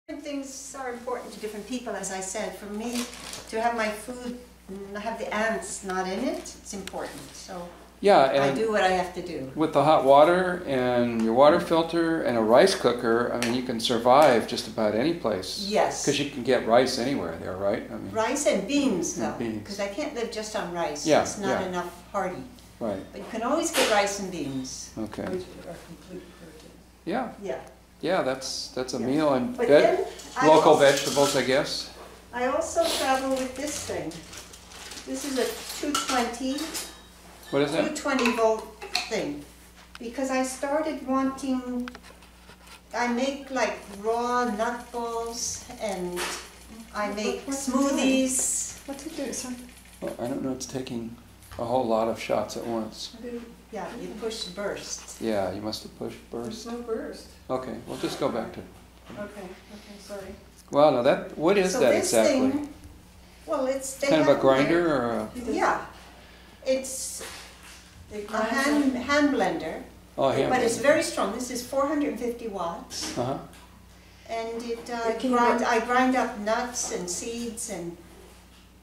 Different things are important to different people, as I said. For me, to have my food, have the ants not in it, it's important. So yeah, I and do what I have to do. with the hot water and your water filter and a rice cooker, I mean, you can survive just about any place. Yes. Because you can get rice anywhere there, right? I mean, Rice and beans, though, and beans. because I can't live just on rice. Yeah, It's not yeah. enough hearty. right. But you can always get rice and beans. Okay. Which are complete protein. Yeah, Yeah. yeah, that's a Yeah. meal and But then local vegetables, I guess. I also travel with this thing. This is a 220. What is that? 220 volt thing, because I started wanting, I make like raw nut balls and I make What's it smoothies. What's it do? Sorry. Well, I don't know, it's taking a whole lot of shots at once. Yeah, you push burst. Yeah, you must have pushed There's burst. no burst. Okay, we'll just go back to, Okay, sorry. well, now that, what is So that this exactly? thing, well, it's they Kind of a have grinder or a, Yeah, it's They a grind hand blender, oh, yeah. but it's very strong. This is 450 watts. Uh-huh. And it Can you I grind up nuts and seeds and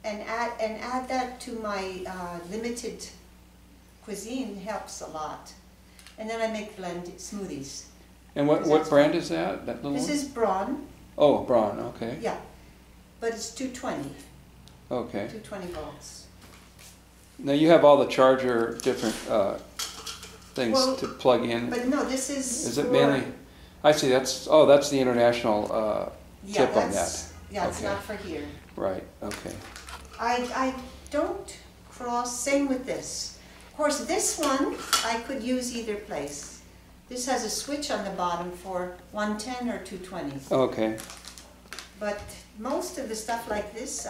add that to my limited cuisine. Helps a lot. And then I make blended smoothies. And what That's brand is that? That little This one? is Braun, Oh, Braun, okay. yeah, but it's 220, Okay. 220 volts. Now you have all the charger different things Well, to plug in. But no, this is. Is it for- mainly? I see. That's the international Yeah, tip on that's, yeah, it's Okay. not for here. right. Okay. I don't cross. Same with this. Of course, this one I could use either place. This has a switch on the bottom for 110 or 220. Okay. But most of the stuff like this,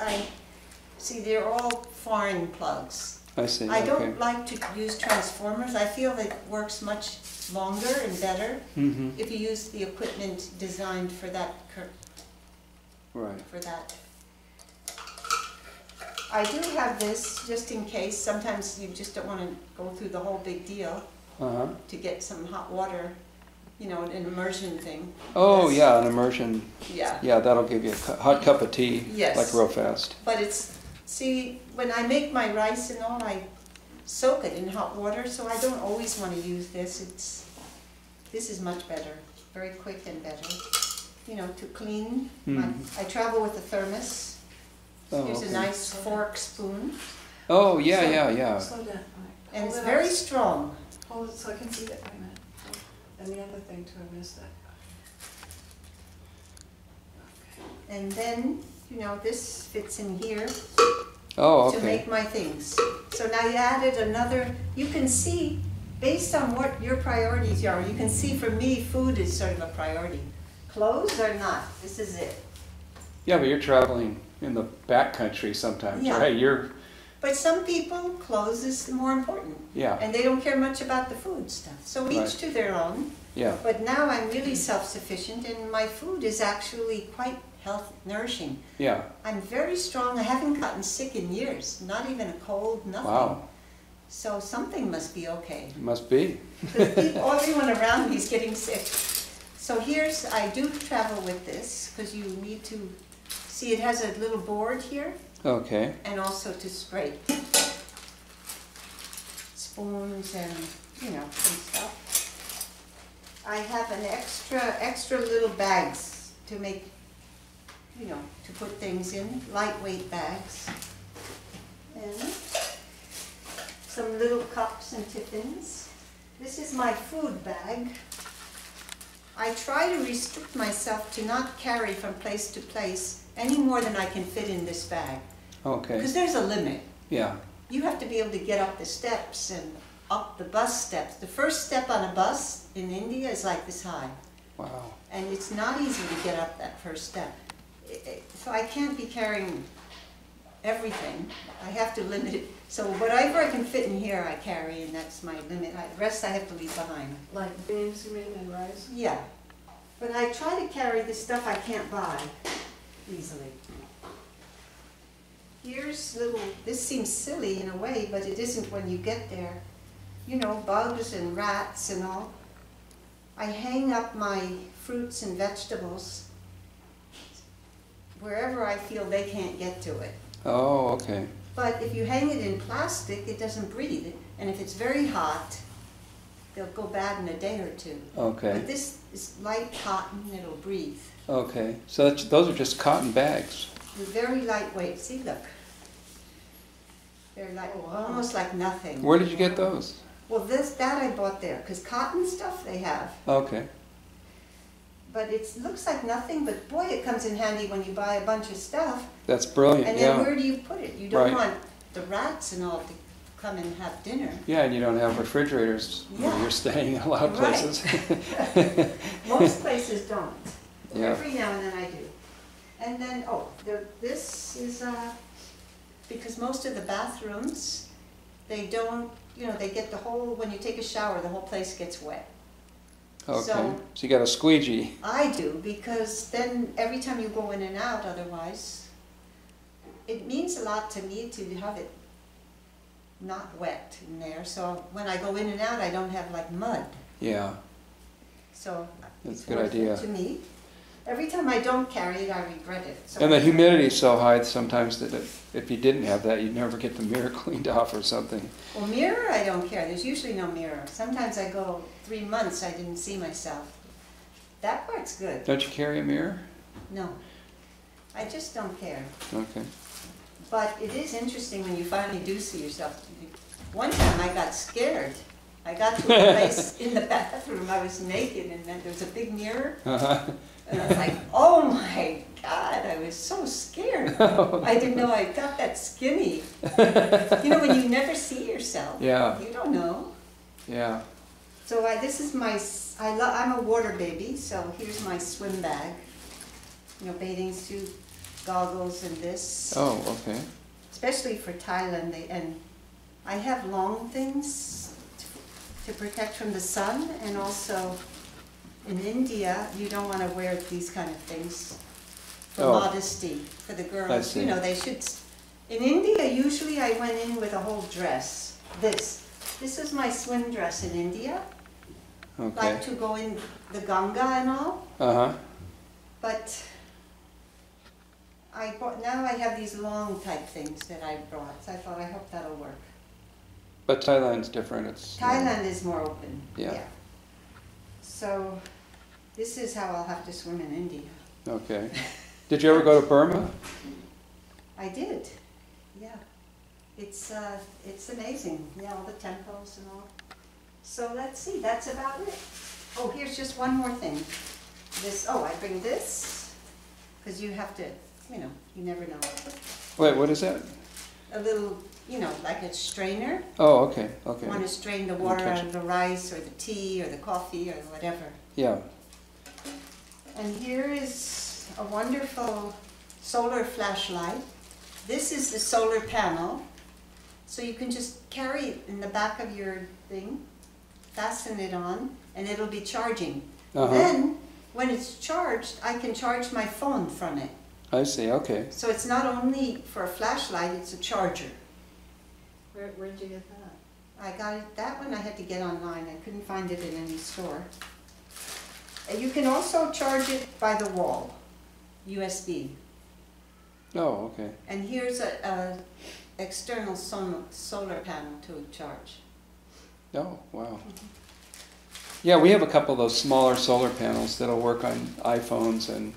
they're all foreign plugs. I see. I okay. don't like to use transformers. I feel it works much longer and better Mm-hmm. if you use the equipment designed for that. Right. For that. I do have this just in case. Sometimes you just don't want to go through the whole big deal Uh-huh. to get some hot water, an immersion thing. Oh, Yes. yeah, an immersion. Yeah. Yeah, that'll give you a hot cup of tea. Yes. Like real fast. But when I make my rice and all, I soak it in hot water, so I don't always want to use this. This is much better, very quick and better. To clean. I travel with a thermos. Oh, Here's okay. a nice fork spoon, Oh, yeah, So- yeah. Slow down. All right. and Hold it's it very up. strong. Hold it so I can see that. Wait a minute. And the other thing too, I missed that. And then, this fits in here Oh, to okay. make my things. So now you added another, you can see, based on what your priorities are, you can see for me, food is sort of a priority. Clothes are not, this is it. Yeah, but you're traveling in the backcountry sometimes, Yeah. right? But some people, clothes is more important. Yeah, And they don't care much about the food stuff. So each Right. to their own. yeah. But now I'm really self-sufficient and my food is actually quite healthy, nourishing. Yeah. I'm very strong. I haven't gotten sick in years, not even a cold, nothing. Wow. So something must be okay. It must be. Because everyone around me is getting sick. So I do travel with this because you need to see it has a little board here Okay. and also to scrape. Spoons and, some stuff. I have an extra little bags to make, to put things in, lightweight bags. And some little cups and tiffins. This is my food bag. I try to restrict myself to not carry from place to place any more than I can fit in this bag. Okay. Because there's a limit. Yeah. You have to be able to get up the steps and up the bus steps. The first step on a bus in India is like this high. Wow. And it's not easy to get up that first step. So I can't be carrying everything. I have to limit it. So whatever I can fit in here, I carry, and that's my limit. The rest I have to leave behind. Like beans, you mean, and rice? Yeah. But I try to carry the stuff I can't buy easily. This seems silly in a way, but it isn't when you get there. Bugs and rats and all. I hang up my fruits and vegetables wherever I feel they can't get to it. Oh, okay. But if you hang it in plastic, it doesn't breathe. And if it's very hot, they'll go bad in a day or two. Okay. But this is light cotton, it'll breathe. Okay. So those are just cotton bags. They're very lightweight. See, look. They're like, Oh, wow. almost like nothing. Where did you get those? Well, that I bought there, because cotton stuff they have. Okay. But it looks like nothing, but boy, it comes in handy when you buy a bunch of stuff. That's brilliant. And then Yeah. where do you put it? You don't Right. want the rats and all to come and have dinner. Yeah, and you don't have refrigerators where Yeah. you're staying in a lot of Right. places. Most places don't. Yeah. Every now and then I do. And then, this is, because most of the bathrooms, they don't, they get the whole, when you take a shower, the whole place gets wet. Okay. So- So you got a squeegee. I do, because then every time you go in and out, otherwise, it means a lot to me to have it not wet in there. So when I go in and out, I don't have like mud. Yeah. So That's it's a good worth it idea. to me. Every time I don't carry it, I regret it. So And the humidity is so high sometimes that if you didn't have that, you'd never get the mirror cleaned off or something. Well, mirror, I don't care. There's usually no mirror. Sometimes I go 3 months, I didn't see myself. That part's good. Don't you carry a mirror? No, I just don't care. Okay. But it is interesting when you finally do see yourself. One time I got scared. I got to a place in the bathroom, I was naked, and then there was a big mirror. Uh-huh. And I was like, oh my God, I was so scared. I didn't know I got that skinny. When you never see yourself, Yeah. you don't know. Yeah. So this is I'm a water baby, so here's my swim bag. Bathing suit, goggles, and this. Oh, okay. Especially for Thailand, and I have long things to protect from the sun, and also in India, you don't want to wear these kind of things for Oh. modesty for the girls. I see. They should. In India, usually I went in with a whole dress. This is my swim dress in India, Okay. like to go in the Ganga and all. Uh-huh. But now I have these long type things that I brought. So I thought, I hope that'll work. But Thailand's different. It's Thailand is more open. Yeah. So this is how I'll have to swim in India. Okay. Did you ever go to Burma? I did. Yeah. It's amazing. Yeah, all the temples and all. So let's see. That's about it. Oh, here's just one more thing. I bring this because you have to. You never know. Wait, what is that? A little, like a strainer. Oh, okay. Okay. Want to strain the Let water me touch out of the rice or the tea or the coffee or whatever. Yeah. And here is a wonderful solar flashlight. This is the solar panel. So you can just carry it in the back of your thing, fasten it on, and it'll be charging. Uh-huh. Then, when it's charged, I can charge my phone from it. I see. Okay. So it's not only for a flashlight, it's a charger. Where'd you get that? I got it, that one I had to get online. I couldn't find it in any store. And you can also charge it by the wall, USB. Oh, okay. And here's a external solar panel to charge. Oh, wow. Yeah, we have a couple of those smaller solar panels that'll work on iPhones, and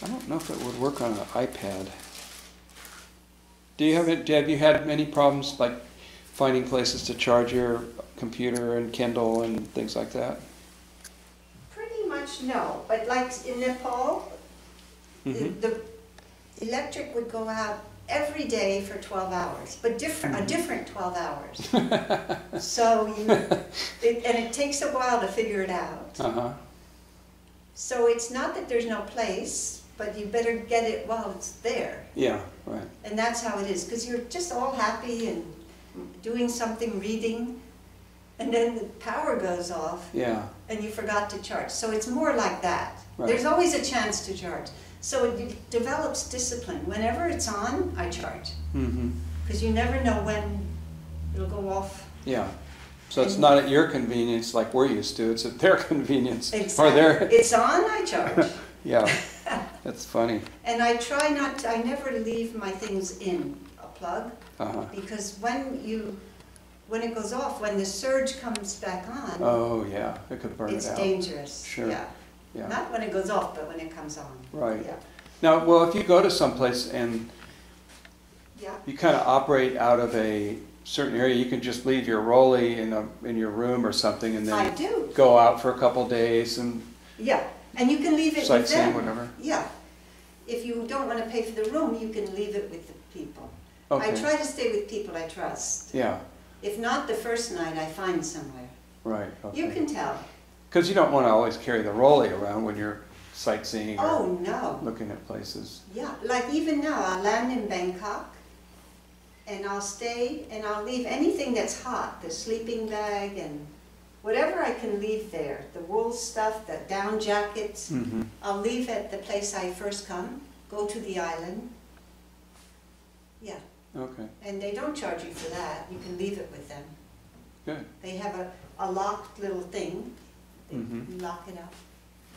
I don't know if it would work on an iPad. Have you had any problems like finding places to charge your computer and Kindle and things like that? Pretty much no, but like in Nepal, Mm-hmm. the electric would go out every day for 12 hours, but a different 12 hours. So it takes a while to figure it out. Uh-huh. So it's not that there's no place, but you better get it while it's there. Yeah, right. And that's how it is, because you're just all happy and doing something, reading, and then the power goes off Yeah, and you forgot to charge. So it's more like that. Right. There's always a chance to charge. So it develops discipline. Whenever it's on, I charge. mm-hmm. Because you never know when it'll go off. Yeah. So it's not at your convenience like we're used to, it's at their convenience. Or Exactly. their, It's on, I charge. yeah, That's funny. And I try not to, I never leave my things in a plug, Uh-huh. because when it goes off, when the surge comes back on, Oh, yeah, it could burn it's it out. dangerous. Sure. Yeah. Yeah, Not when it goes off, but when it comes on. right. Yeah. Now, well, if you go to someplace and Yeah. you kind of operate out of a certain area, you can just leave your rollie in your room or something and I then do. go out for a couple days and Yeah. And you can leave it with sightseeing, them. whatever. Yeah. If you don't want to pay for the room, you can leave it with the people. I Okay, try to stay with people I trust. yeah, If not the first night, I find somewhere. right, You okay. can tell. Because you don't want to always carry the rollie around when you're sightseeing or Oh, no. looking at places. Yeah, like even now, I'll land in Bangkok and I'll stay and I'll leave anything that's hot, the sleeping bag and whatever I can leave there, the wool stuff, the down jackets, Mm-hmm. I'll leave at the place I first come, go to the island. Yeah, Okay, and they don't charge you for that, you can leave it with them. good. They have a locked little thing, they Mhm. lock it up.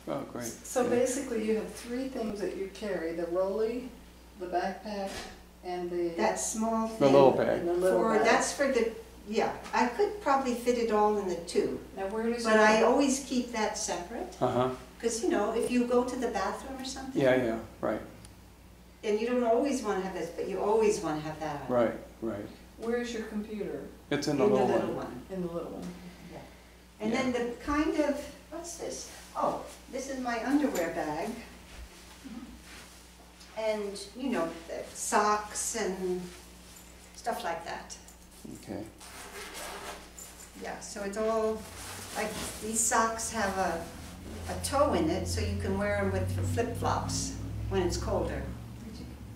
Oh, great. So Yeah. basically you have three things that you carry, the rollie, the backpack, and That small The thing. little bag. and the little bag. That's for the, yeah, I could probably fit it all in the two. Now where does But your- I always keep that separate, Uh-huh, because you know, if you go to the bathroom or something. yeah, right, And you don't always want to have this, but you always want to have that on. right, right. Where's your computer? It's in In the the little little one. one. In the little one. And Yeah. then the kind of, what's this? Oh, this is my underwear bag. And, you know, the socks and stuff like that. Okay, Yeah, so it's all, like, these socks have a toe in it, so you can wear them with for flip-flops when it's colder.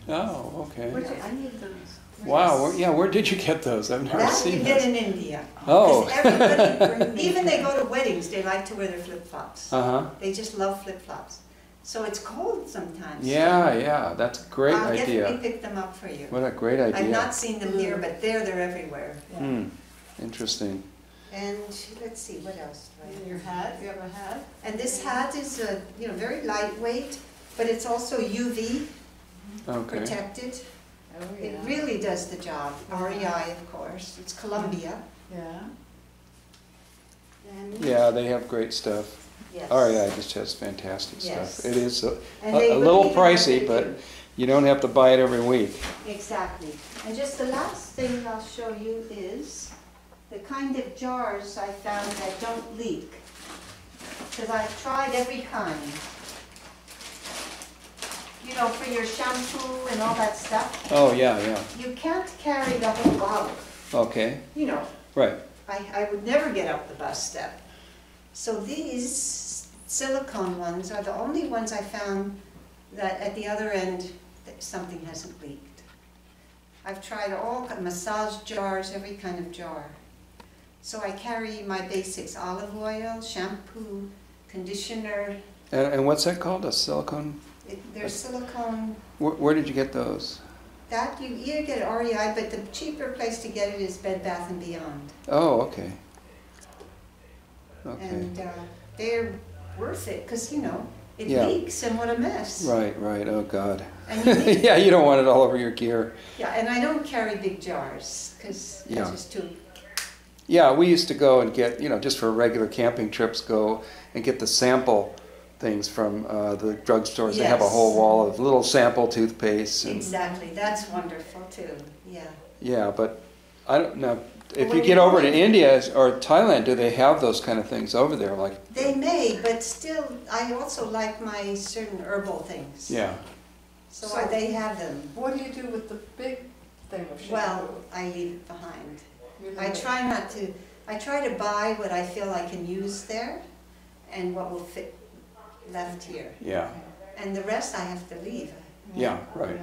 oh, okay. I need those. Wow, where did you get those? I've never That you seen get those. in India. Oh. 'Cause everybody, even they go to weddings, they like to wear their flip-flops. Uh-huh, They just love flip-flops. So it's cold sometimes. yeah, that's a great I'll idea. definitely pick them up for you. What a great idea. I've not seen them here, but they're everywhere. Yeah. Hmm, interesting. And let's see, what else do I have? And your hat, you have a hat? And this hat is, you know, very lightweight, but it's also UV Okay, protected. Oh, It yeah. really does the job. REI, of course. It's Columbia. Yeah. And yeah, they have great stuff. yes. REI just has fantastic Yes. stuff. It is And they a little really have pricey, it but too. you don't have to buy it every week. Exactly. And just the last thing I'll show you is the kind of jars I found that don't leak. Because I've tried every kind. You know, for your shampoo and all that stuff, Oh, yeah, you can't carry the whole bottle. okay, You know, right. I would never get up the bus step. So these silicone ones are the only ones I found that at the other end, that something hasn't leaked. I've tried all massage jars, every kind of jar. So I carry my basics: olive oil, shampoo, conditioner. And what's that called, a silicone? They're silicone. Where did you get those? That you either get at REI, but the cheaper place to get it is Bed Bath & Beyond. Oh, okay. Okay, And they're worth it, because, you know, it Yeah. leaks and what a mess. right, oh, God. And you need, Yeah, you don't want it all over your gear. yeah, and I don't carry big jars, because Yeah. it's just too, Yeah, we used to go and get, just for regular camping trips, go and get the sample things from the drugstores. They have a Yes. whole wall of little sample toothpaste. And, exactly, that's wonderful too, yeah. yeah, but I don't know. If When you get you over go to in- India or Thailand, do they have those kind of things over there? Like, They may, but still, I also like my certain herbal things. yeah. So So- they have them. What do you do with the big thing of shampoo? Well, I leave it behind. You I leave it- try not to, I try to buy what I feel I can use there and what will fit left here. Yeah, And the rest I have to leave. yeah, right.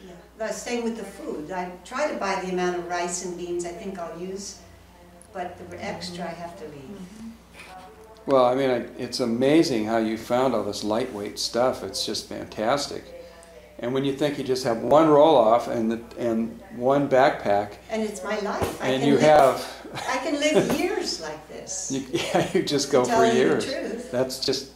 Yeah. The same with the food. I try to buy the amount of rice and beans I think I'll use, but the extra I have to leave. Well, I mean, it's amazing how you found all this lightweight stuff. It's just fantastic. And when you think you just have one roll-off and one backpack, And it's my life. and you have, I can live years like this. you just go to for tell you years. the truth. That's just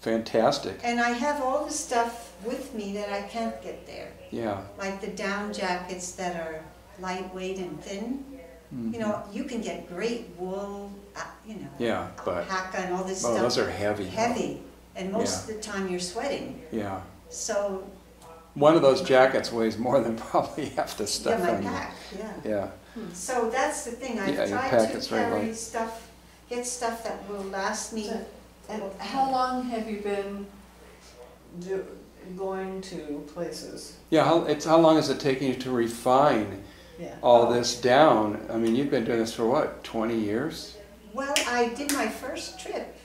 fantastic. And I have all the stuff with me that I can't get there. Yeah. Like the down jackets that are lightweight and thin. Mhm. You know, you can get great wool, you know, Yeah, but alpaca and all this oh, stuff. those are heavy. Heavy, and most Yeah. of the time you're sweating. Yeah. So, One of those jackets weighs more than probably half the yeah, stuff my on you. pack, yeah. Yeah. So that's the thing, Yeah, I've your tried pack to is very carry light. stuff, get stuff that will last me. So- And how long have you been going to places? Yeah, how long is it taking you to refine Yeah. all this down? I mean, you've been doing this for what, 20 years? Well, I did my first trip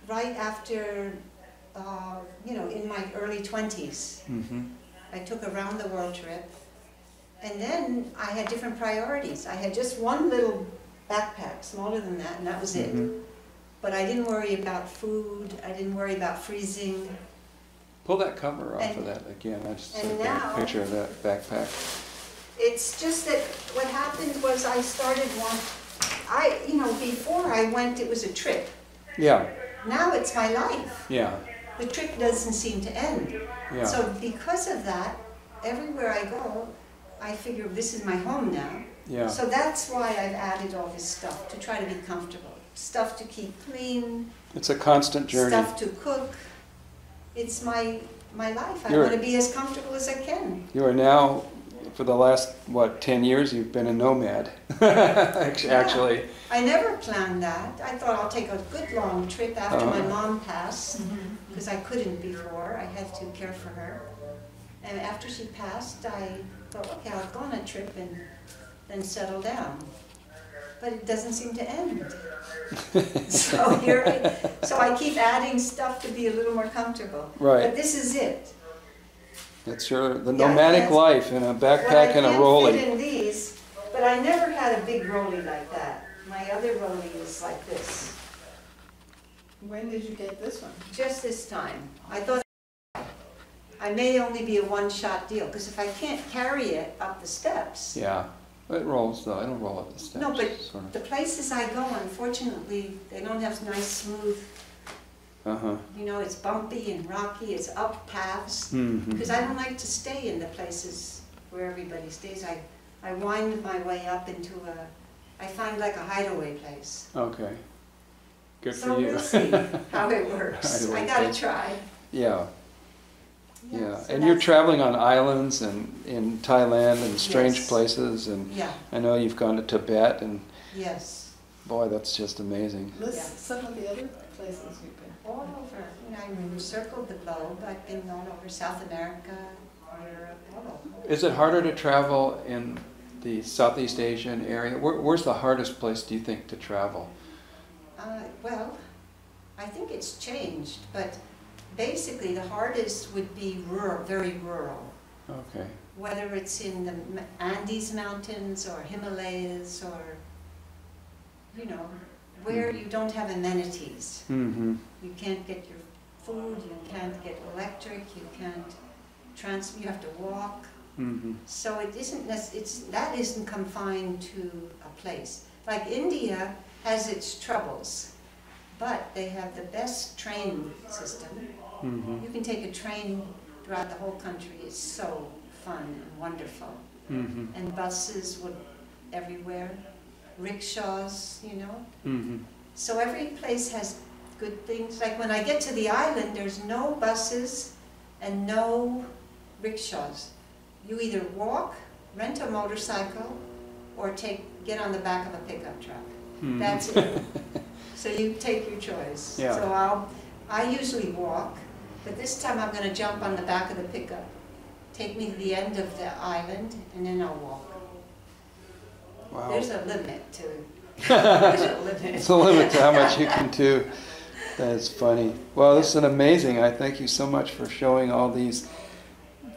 right after, you know, in my early 20s. Mm-hmm. I took a round the world trip. And then I had different priorities. I had just one little backpack, smaller than that, and that was it. Mhm. But I didn't worry about food, I didn't worry about freezing. Pull that cover off of And- that again. I just and took a now- picture of that backpack. It's just that what happened was I started you know, before I went, it was a trip. Yeah, Now it's my life. yeah, The trip doesn't seem to end. yeah. So because of that, everywhere I go, I figure this is my home now. Yeah. So that's why I've added all this stuff, to try to be comfortable. Stuff to keep clean, It's a constant journey. stuff to cook. It's my life. I You're- want to be as comfortable as I can. You are now, for the last, what, 10 years, you've been a nomad, actually. I never planned that. I thought I'll take a good long trip after my Uh-huh. mom passed, because I couldn't before. I had to care for her. And after she passed, I thought, okay, I'll go on a trip and then settle down. But it doesn't seem to end. So so I keep adding stuff to be a little more comfortable. Right. But this is it. It's the Yeah, nomadic yes. life in a backpack and a Well, I can't rollie. fit in these, but I never had a big rollie like that. My other rollie is like this. When did you get this one? Just this time. I thought I may only be a one-shot deal, because if I can't carry it up the steps. Yeah, it rolls though. It'll roll up the steps. No, but sort of. the places I go, unfortunately, they don't have nice, smooth, Uh-huh. you know, it's bumpy and rocky, it's up paths. Mhm. Because I don't like to stay in the places where everybody stays. I wind my way up into I find like a hideaway place. Okay. Good So for you. we'll see how it works. Hideaway I gotta place. try. Yeah, yeah. so And you're that's- traveling on islands and in Thailand and strange Yes. places, and Yeah, I know you've gone to Tibet, and yes, boy, that's just amazing. List Yeah. some of the other places you've been. all over. I circled the globe. I've been all over South America, Europe, all over. Is it harder to travel in the Southeast Asian area? Where's the hardest place, do you think, to travel? Well, I think it's changed, but basically the hardest would be rural, very rural. Okay. Whether it's in the Andes Mountains or Himalayas or, you know, where you don't have amenities. Mm-hmm. You can't get your food, you can't get electric, you can't you have to walk. Mm-hmm. So it isn't, that isn't confined to a place. Like India has its troubles, but they have the best train system. Mm-hmm. You can take a train throughout the whole country. It's so fun and wonderful. Mm-hmm. And buses everywhere, rickshaws, you know. Mm-hmm. So every place has good things. Like when I get to the island, there's no buses and no rickshaws. You either walk, rent a motorcycle, or get on the back of a pickup truck. Mm-hmm. That's it. So you take your choice. Yeah. So I usually walk, but this time I'm going to jump on the back of the pickup. Take me to the end of the island, and then I'll walk. Wow. There's a limit to. There's a limit. It's a limit to how much you can do. That's funny. Well, this is amazing. I thank you so much for showing all these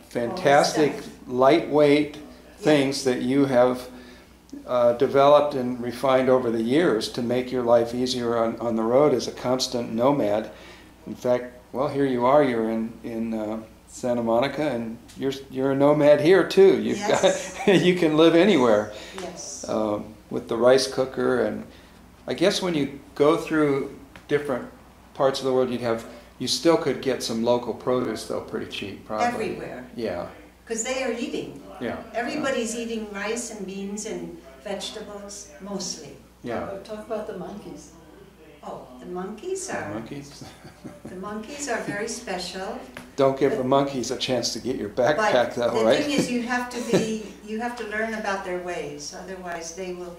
fantastic, lightweight things that you have developed and refined over the years to make your life easier on the road as a constant nomad. In fact, well, here you are. You're in Santa Monica, and you're a nomad here too. You've Yes. got you can live anywhere. Yes. With the rice cooker, and I guess when you go through different parts of the world, you'd have You still could get some local produce though, pretty cheap, probably. Everywhere, Yeah, because they are eating. yeah. Everybody's eating rice and beans and vegetables, mostly. Yeah. Talk about the monkeys. Oh, the monkeys The are, monkeys. the monkeys are very special. Don't give the monkeys a chance to get your But backpack though, the right? thing is, you have to learn about their ways, otherwise they will,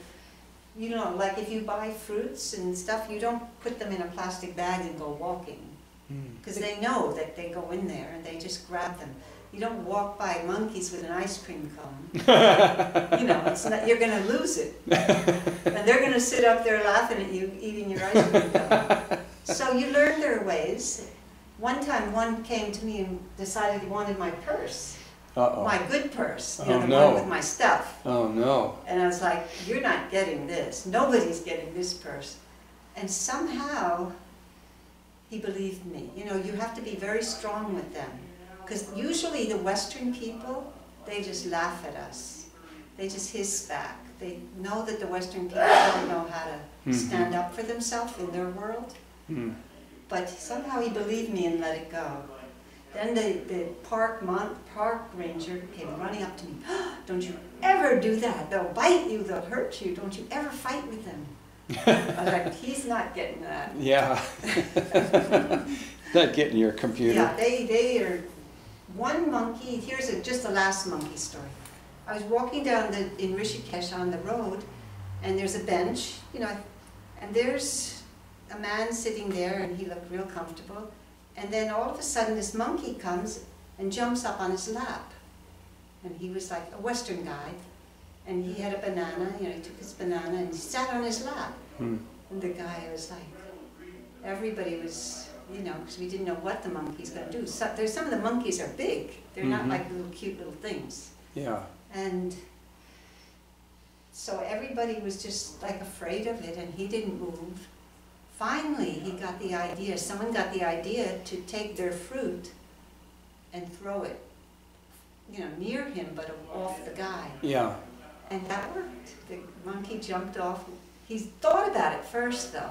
you know, like if you buy fruits and stuff, you don't put them in a plastic bag and go walking. Hmm. Because they know that they go in there and they just grab them. You don't walk by monkeys with an ice cream cone. You know, it's not, you're gonna lose it. And they're gonna sit up there laughing at you eating your ice cream cone. So you learn their ways. One time one came to me and decided he wanted my purse, Uh-oh. my good purse, you Oh, know, the no. one with my stuff. Oh, no. And I was like, you're not getting this. Nobody's getting this purse. And somehow he believed me. You know, you have to be very strong with them. Because usually the Western people, they just laugh at us. They just hiss back. They know that the Western people don't know how to stand up for themselves in their world. Hmm. But somehow he believed me and let it go. Then the park ranger came running up to me. Don't you ever do that. They'll bite you, they'll hurt you. Don't you ever fight with them. I was like, he's not getting that. Yeah. Not getting your computer. Yeah, they are. One monkey, here's just the last monkey story. I was walking down in Rishikesh on the road, and there's a bench, you know, and there's a man sitting there, and he looked real comfortable. And then all of a sudden, this monkey comes and jumps up on his lap. And he was like a Western guy, and he had a banana, you know, he took his banana and he sat on his lap. Hmm. And the guy was like, everybody was, you know, because we didn't know what the monkey's going to do. So, some of the monkeys are big. They're not like little cute little things. Yeah. And so everybody was just like afraid of it, and he didn't move. Finally, he got the idea, someone got the idea to take their fruit and throw it, you know, near him, but off the guy. Yeah. And that worked. The monkey jumped off. He thought about it first, though.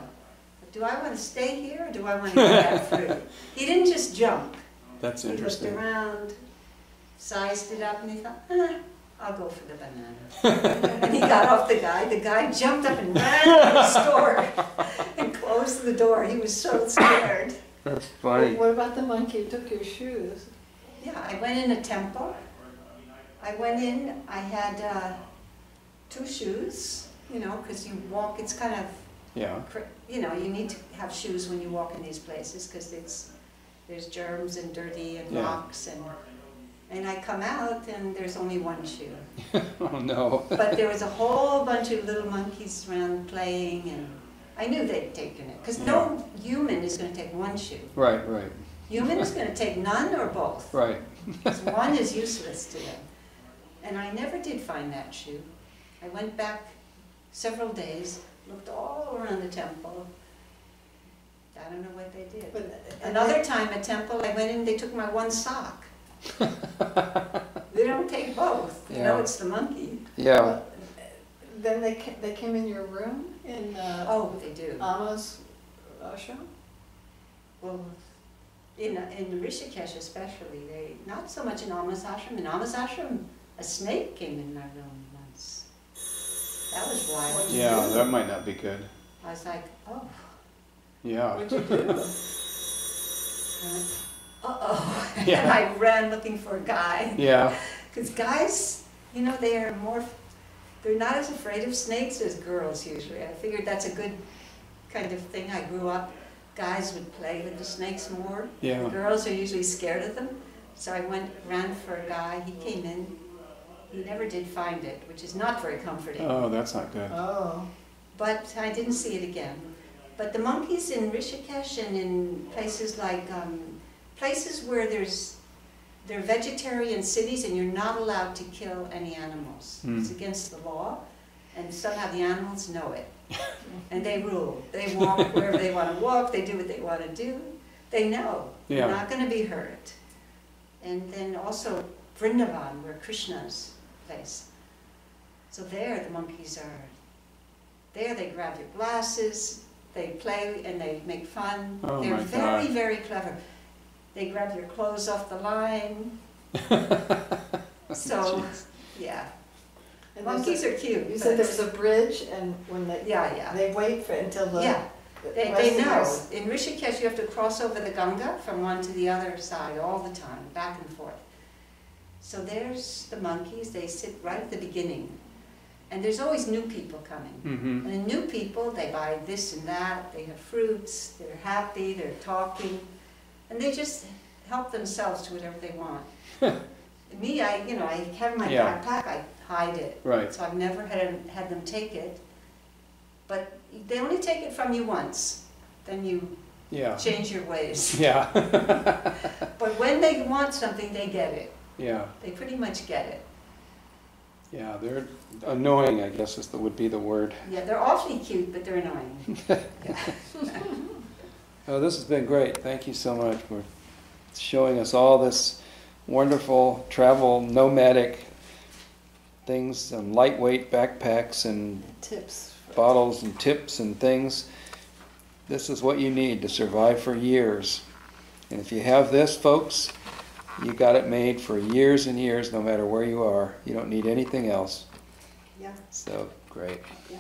Do I want to stay here, or do I want to get that fruit? He didn't just jump. That's He looked interesting. around, sized it up, and he thought, I'll go for the banana. And he got off the guy. The guy jumped up and ran to the store and closed the door. He was so scared. That's funny. What about the monkey who took your shoes? Yeah, I went in a temple. I went in, I had 2 shoes, you know, because you walk, it's kind of, Yeah. you know, you need to have shoes when you walk in these places because there's germs and dirty and Yeah. rocks and I come out and there's only 1 shoe. Oh, no. But there was a whole bunch of little monkeys around playing, and I knew they'd taken it because no human is going to take 1 shoe. Right, right, Human is going to take none or both. right. 'Cause one is useless to them. And I never did find that shoe. I went back several days, looked all around the temple. I don't know what they did. But Another time at temple, I went in, they took my 1 sock. They don't take both. You know, Yeah. it's the monkey. Yeah. then they came in your room in Oh, they do. Amma's ashram? Well, in Rishikesh especially, not so much in Amma's ashram. In Amma's ashram, a snake came in my room once. That was wild. Yeah, that might not be good. I was like, oh, Yeah. What'd you do? uh-oh. And Yeah. I ran looking for a guy. Yeah. Because guys, you know, they're not as afraid of snakes as girls usually. I figured that's a good kind of thing. I grew up, guys would play with the snakes more. Yeah. The girls are usually scared of them. So I ran for a guy, he came in. He never did find it, which is not very comforting. Oh, that's not good. Oh. But I didn't see it again. But the monkeys in Rishikesh and in places like, places where they're vegetarian cities and you're not allowed to kill any animals. It's against the law, and somehow the animals know it. And they rule. They walk wherever they want to walk, they do what they want to do. They know Yeah. they're not going to be hurt. And then also Vrindavan, where Krishna's place. So there the monkeys are, there they grab your glasses, they play and they make fun. Oh They're my very, God. very clever. They grab your clothes off the line. So, Jeez. yeah. And Monkeys are cute. You said but- there's a bridge, and when they, Yeah. they wait for until the. Yeah, they West know. Coast. In Rishikesh, you have to cross over the Ganga from one to the other side all the time, back and forth. So there's the monkeys, they sit right at the beginning. And there's always new people coming. Mm-hmm. And the new people, they buy this and that, they have fruits, they're happy, they're talking, and they just help themselves to whatever they want. Me, I have my Yeah. backpack, I hide it. Right. So I've never had them take it. But they only take it from you once, then you Yeah. change your ways. Yeah. But when they want something, they get it. Yeah. They pretty much get it. Yeah. They're annoying, I guess would be the word. Yeah, they're awfully cute, but they're annoying. Yeah. Oh, this has been great. Thank you so much for showing us all this wonderful travel nomadic things, some lightweight backpacks and Tips. bottles and tips and things. This is what you need to survive for years. And if you have this, folks, you got it made for years and years, no matter where you are. You don't need anything else. Yeah. So, great. Yeah.